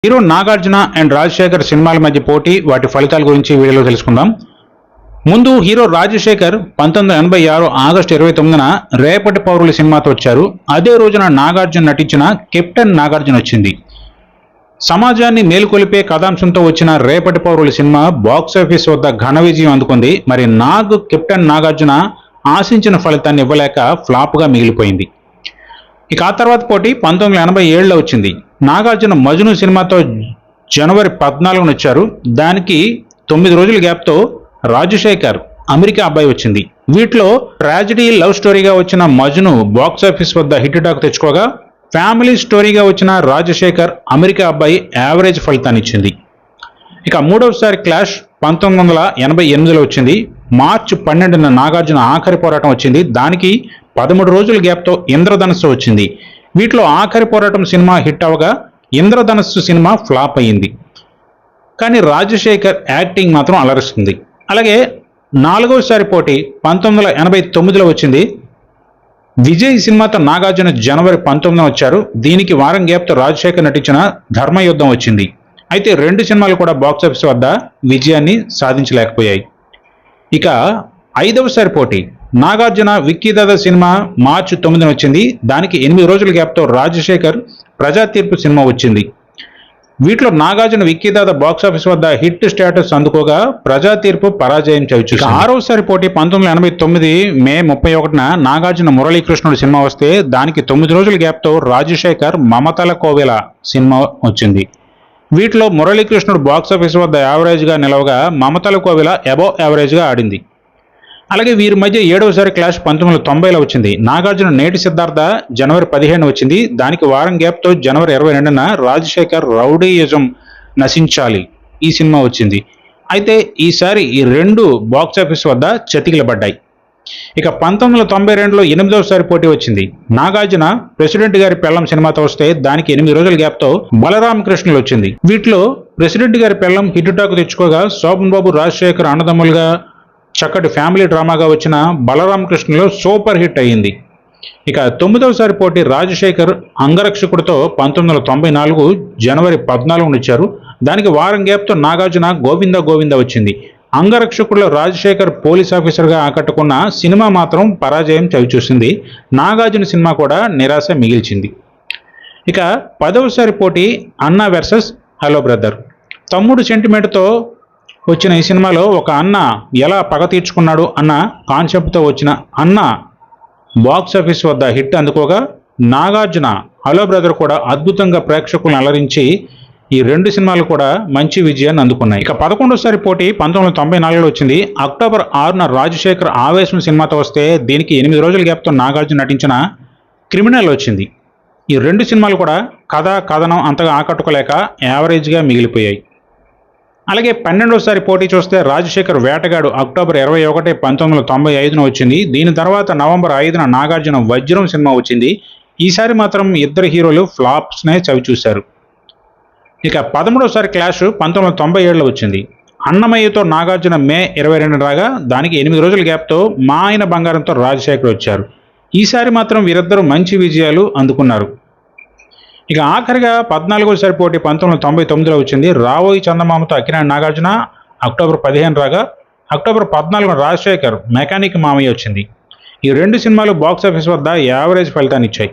Hero Nagarjuna and Rajasekhar సినిమాల మధ్య పోటీ, వాటి ఫలితాల గురించి వీడియోలో తెలుసుకుందాం. ముందు హీరో రాజశేఖర్ 1986 ఆగస్టు 29న రేపటి పౌరులు సినిమాతో వచ్చారు. అదే రోజున నాగార్జున నటించిన కెప్టెన్ నాగార్జున వచ్చింది. సమాజాన్ని మేలుకొలిపే కథాంశంతో వచ్చిన రేపటి పౌరులు సినిమా బాక్సాఫీస్ వద్ద ఘన విజయం అందుకుంది. మరి కెప్టెన్ నాగార్జున ఆశించిన ఫలితాన్ని ఇవ్వలేక ఫ్లాప్గా మిగిలిపోయింది. ఇక ఆ తర్వాత పోటీ 1987లో వచ్చింది. నాగార్జున మజ్ను సినిమాతో జనవరి 14న వచ్చారు. దానికి 9 రోజుల గ్యాప్తో రాజశేఖర్ అమెరికా అబ్బాయి వచ్చింది. వీటిలో ట్రాజడీ లవ్ స్టోరీగా వచ్చిన మజ్ను బాక్సాఫీస్ వద్ద హిట్ టాక్ తెచ్చుకోగా, ఫ్యామిలీ స్టోరీగా వచ్చిన రాజశేఖర్ అమెరికా అబ్బాయి యావరేజ్ ఫలితాన్ని ఇచ్చింది. ఇక మూడవసారి క్లాష్ 1988లో వచ్చింది. మార్చి 12న నాగార్జున ఆఖరి పోరాటం వచ్చింది. దానికి 13 రోజుల గ్యాప్తో ఇంద్రధనస్సు వచ్చింది. వీటిలో ఆఖరి పోరాటం సినిమా హిట్ అవగా ఇంద్రధనస్సు సినిమా ఫ్లాప్ అయ్యింది. కానీ రాజశేఖర్ యాక్టింగ్ మాత్రం అలరిస్తుంది. అలాగే నాలుగవసారి పోటీ 1989లో వచ్చింది. విజయ్ సినిమాతో నాగార్జున జనవరి 19న వచ్చారు. దీనికి వారం గ్యాప్తో రాజశేఖర్ నటించిన ధర్మయుద్ధం వచ్చింది. అయితే రెండు సినిమాలు కూడా బాక్సాఫీస్ వద్ద విజయాన్ని సాధించలేకపోయాయి. ఇక ఐదవసారి పోటీ నాగార్జున విక్కీదాదా సినిమా మార్చి 9న వచ్చింది. దానికి 8 రోజుల గ్యాప్తో రాజశేఖర్ ప్రజా తీర్పు సినిమా వచ్చింది. వీటిలో నాగార్జున విక్కీదాదా బాక్సాఫీస్ వద్ద హిట్ స్టేటస్ అందుకోగా, ప్రజా తీర్పు పరాజయం చవిచూసింది. ఆరవసారి పోటీ 1989 మే 31న నాగార్జున మురళీకృష్ణుడు సినిమా వస్తే, దానికి 9 రోజుల గ్యాప్తో రాజశేఖర్ మమతల కోవెల సినిమా వచ్చింది. వీటిలో మురళీకృష్ణుడు బాక్సాఫీస్ వద్ద యావరేజ్గా నిలవగా, మమతల కోవెల అబోవ్ యావరేజ్గా ఆడింది. అలాగే వీరి మధ్య 7వసారి క్లాష్ 1990లో వచ్చింది. నాగార్జున నేటి సిద్ధార్థ జనవరి 15న వచ్చింది. దానికి వారం గ్యాప్తో జనవరి 22న రాజశేఖర్ రౌడీయిజం నశించాలి ఈ సినిమా వచ్చింది. అయితే ఈసారి ఈ రెండు బాక్సాఫీస్ వద్ద చతికిలబడ్డాయి. ఇక 1992లో 8వసారి పోటీ వచ్చింది. నాగార్జున ప్రెసిడెంట్ గారి పెళ్ళం సినిమాతో వస్తే, దానికి 8 రోజుల గ్యాప్తో బలరామకృష్ణులు వచ్చింది. వీటిలో ప్రెసిడెంట్ గారి పెళ్ళం హిట్ టాక్ తెచ్చుకోగా, శోభన్ బాబు రాజశేఖర్ అన్నదమ్ములుగా చక్కటి ఫ్యామిలీ డ్రామాగా వచ్చిన బలరామకృష్ణలో సూపర్ హిట్ అయ్యింది. ఇక 9వసారి పోటీ రాజశేఖర్ అంగరక్షకుడితో 1994 జనవరి 14న వచ్చారు. దానికి వారం గ్యాప్తో నాగార్జున గోవింద గోవింద వచ్చింది. అంగరక్షకుడిలో రాజశేఖర్ పోలీస్ ఆఫీసర్గా ఆకట్టుకున్న సినిమా మాత్రం పరాజయం చవిచూసింది. నాగార్జున సినిమా కూడా నిరాశ మిగిల్చింది. ఇక 10వసారి పోటీ అన్నా వర్సెస్ హలో బ్రదర్. తమ్ముడు సెంటిమెంట్తో వచ్చిన ఈ సినిమాలో ఒక అన్న ఎలా పగ తీర్చుకున్నాడు అన్న కాన్సెప్ట్తో వచ్చిన అన్న బాక్సాఫీస్ వద్ద హిట్ అందుకోగా, నాగార్జున హలో బ్రదర్ కూడా అద్భుతంగా ప్రేక్షకులను అలరించి ఈ రెండు సినిమాలు కూడా మంచి విజయాన్ని అందుకున్నాయి. ఇక 11వసారి పోటీ 1994లో వచ్చింది. అక్టోబర్ 6న రాజశేఖర్ ఆవేశం సినిమాతో వస్తే, దీనికి 8 రోజుల గ్యాప్తో నాగార్జున నటించిన క్రిమినల్ వచ్చింది. ఈ రెండు సినిమాలు కూడా కథనం అంతగా ఆకట్టుకోలేక యావరేజ్గా మిగిలిపోయాయి. అలాగే 12వసారి పోటీ చూస్తే రాజశేఖర్ వేటగాడు అక్టోబర్ 21, 1995న వచ్చింది. దీని తర్వాత నవంబర్ 5న నాగార్జున వజ్రం సినిమా వచ్చింది. ఈసారి మాత్రం ఇద్దరు హీరోలు ఫ్లాప్స్నే చవిచూశారు. ఇక 13వసారి క్లాష్ 1997లో వచ్చింది. అన్నమయ్యతో నాగార్జున మే 22న రాగా, దానికి 8 రోజుల గ్యాప్తో మా ఆయన బంగారంతో రాజశేఖర్ వచ్చారు. ఈసారి మాత్రం వీరిద్దరూ మంచి విజయాలు అందుకున్నారు. ఇక ఆఖరిగా 14వసారి పోటీ 1999లో వచ్చింది. రావోయి చందమామతో అక్కినేని నాగార్జున అక్టోబర్ 15 రాగా, అక్టోబర్ 14న రాజశేఖర్ మెకానిక్ మామయ్య వచ్చింది. ఈ రెండు సినిమాలు బాక్సాఫీస్ వద్ద యావరేజ్ ఫలితాన్ని ఇచ్చాయి.